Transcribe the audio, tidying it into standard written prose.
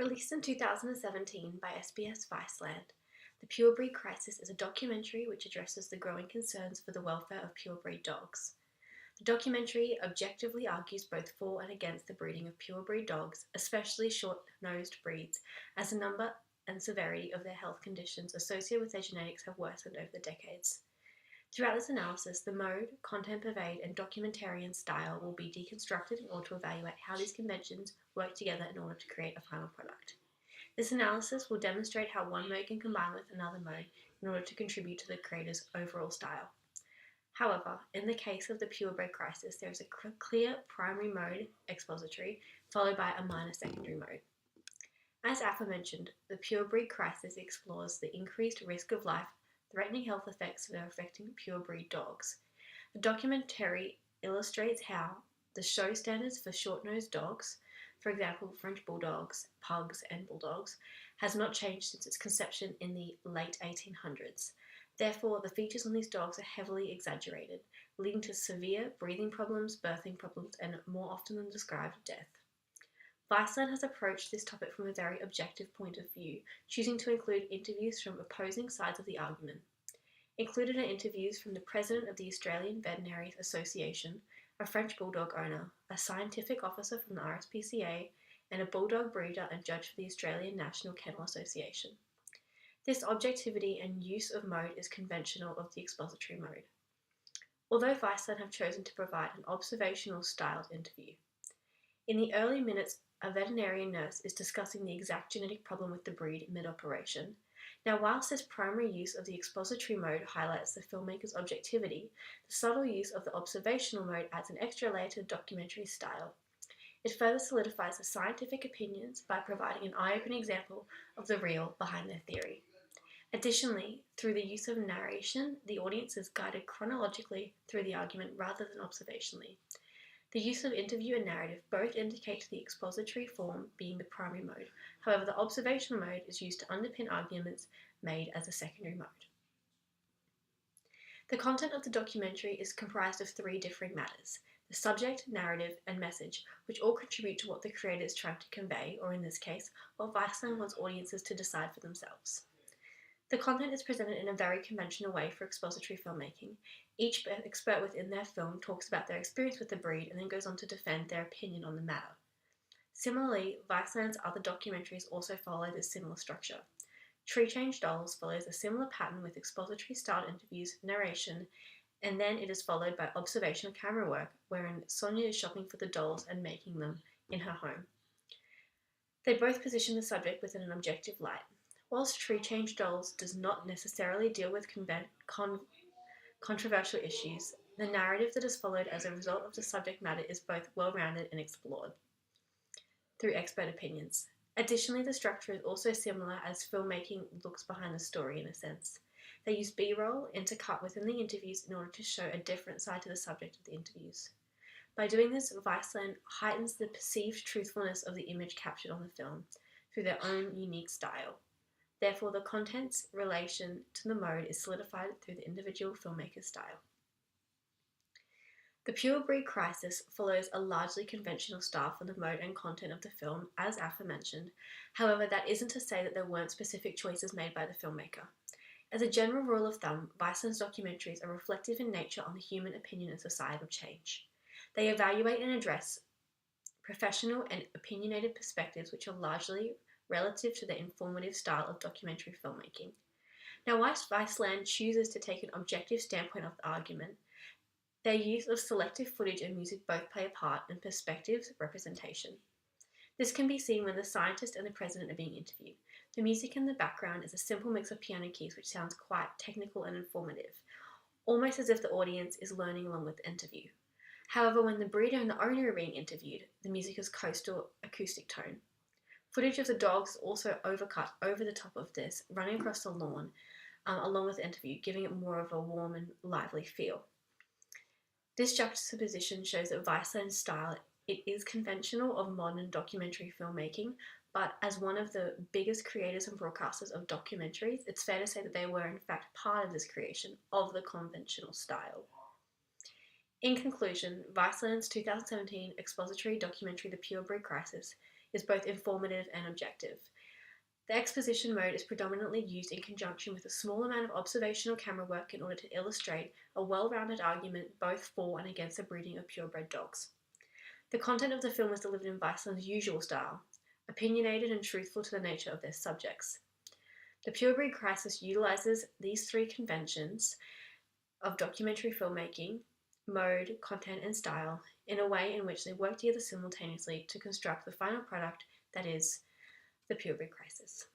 Released in 2017 by SBS Viceland, The Purebred Crisis is a documentary which addresses the growing concerns for the welfare of purebred dogs. The documentary objectively argues both for and against the breeding of purebred dogs, especially short-nosed breeds, as the number and severity of their health conditions associated with their genetics have worsened over the decades. Throughout this analysis, the mode, content pervade, and documentarian style will be deconstructed in order to evaluate how these conventions work together in order to create a final product. This analysis will demonstrate how one mode can combine with another mode in order to contribute to the creator's overall style. However, in the case of the Purebred Crisis, there is a clear primary mode, expository, followed by a minor secondary mode. As aforementioned, the Purebred Crisis explores the increased risk of life-threatening health effects that are affecting purebred dogs. The documentary illustrates how the show standards for short-nosed dogs, for example French bulldogs, pugs, and bulldogs, has not changed since its conception in the late 1800s. Therefore, the features on these dogs are heavily exaggerated, leading to severe breathing problems, birthing problems, and more often than described, death. Viceland has approached this topic from a very objective point of view, choosing to include interviews from opposing sides of the argument. Included are interviews from the President of the Australian Veterinary Association, a French bulldog owner, a scientific officer from the RSPCA, and a bulldog breeder and judge for the Australian National Kennel Association. This objectivity and use of mode is conventional of the expository mode, although Viceland have chosen to provide an observational styled interview. In the early minutes, a veterinarian nurse is discussing the exact genetic problem with the breed mid-operation. Now, whilst this primary use of the expository mode highlights the filmmaker's objectivity, the subtle use of the observational mode adds an extra layer to the documentary style. It further solidifies the scientific opinions by providing an eye-opening example of the real behind their theory. Additionally, through the use of narration, the audience is guided chronologically through the argument rather than observationally. The use of interview and narrative both indicate the expository form being the primary mode. However, the observational mode is used to underpin arguments made as a secondary mode. The content of the documentary is comprised of three differing matters: the subject, narrative, and message, which all contribute to what the creator is trying to convey, or in this case, what Viceland wants audiences to decide for themselves. The content is presented in a very conventional way for expository filmmaking. Each expert within their film talks about their experience with the breed and then goes on to defend their opinion on the matter. Similarly, Viceland's other documentaries also follow this similar structure. Tree Change Dolls follows a similar pattern with expository-styled interviews, narration, and then it is followed by observational camera work, wherein Sonia is shopping for the dolls and making them in her home. They both position the subject within an objective light. Whilst Tree Change Dolls does not necessarily deal with controversial issues, the narrative that is followed as a result of the subject matter is both well-rounded and explored through expert opinions. Additionally, the structure is also similar as filmmaking looks behind the story in a sense. They use B-roll intercut within the interviews in order to show a different side to the subject of the interviews. By doing this, Viceland heightens the perceived truthfulness of the image captured on the film through their own unique style. Therefore, the content's relation to the mode is solidified through the individual filmmaker's style. The Purebred Crisis follows a largely conventional style for the mode and content of the film, as aforementioned. However, that isn't to say that there weren't specific choices made by the filmmaker. As a general rule of thumb, Viceland's documentaries are reflective in nature on the human opinion and societal change. They evaluate and address professional and opinionated perspectives which are largely relative to the informative style of documentary filmmaking. Now, whilst Viceland chooses to take an objective standpoint of the argument, their use of selective footage and music both play a part in perspective representation. This can be seen when the scientist and the president are being interviewed. The music in the background is a simple mix of piano keys which sounds quite technical and informative, almost as if the audience is learning along with the interview. However, when the breeder and the owner are being interviewed, the music is coastal acoustic tone. Footage of the dogs is also overcut over the top of this, running across the lawn, along with the interview, giving it more of a warm and lively feel. This juxtaposition shows that Viceland's style, it is conventional of modern documentary filmmaking, but as one of the biggest creators and broadcasters of documentaries, it's fair to say that they were in fact part of this creation of the conventional style. In conclusion, Viceland's 2017 expository documentary The Purebred Crisis is both informative and objective. The exposition mode is predominantly used in conjunction with a small amount of observational camera work in order to illustrate a well-rounded argument both for and against the breeding of purebred dogs. The content of the film is delivered in Viceland's usual style, opinionated and truthful to the nature of their subjects. The Purebred Crisis utilizes these three conventions of documentary filmmaking, mode, content, and style in a way in which they work together simultaneously to construct the final product that is the Purebred Crisis.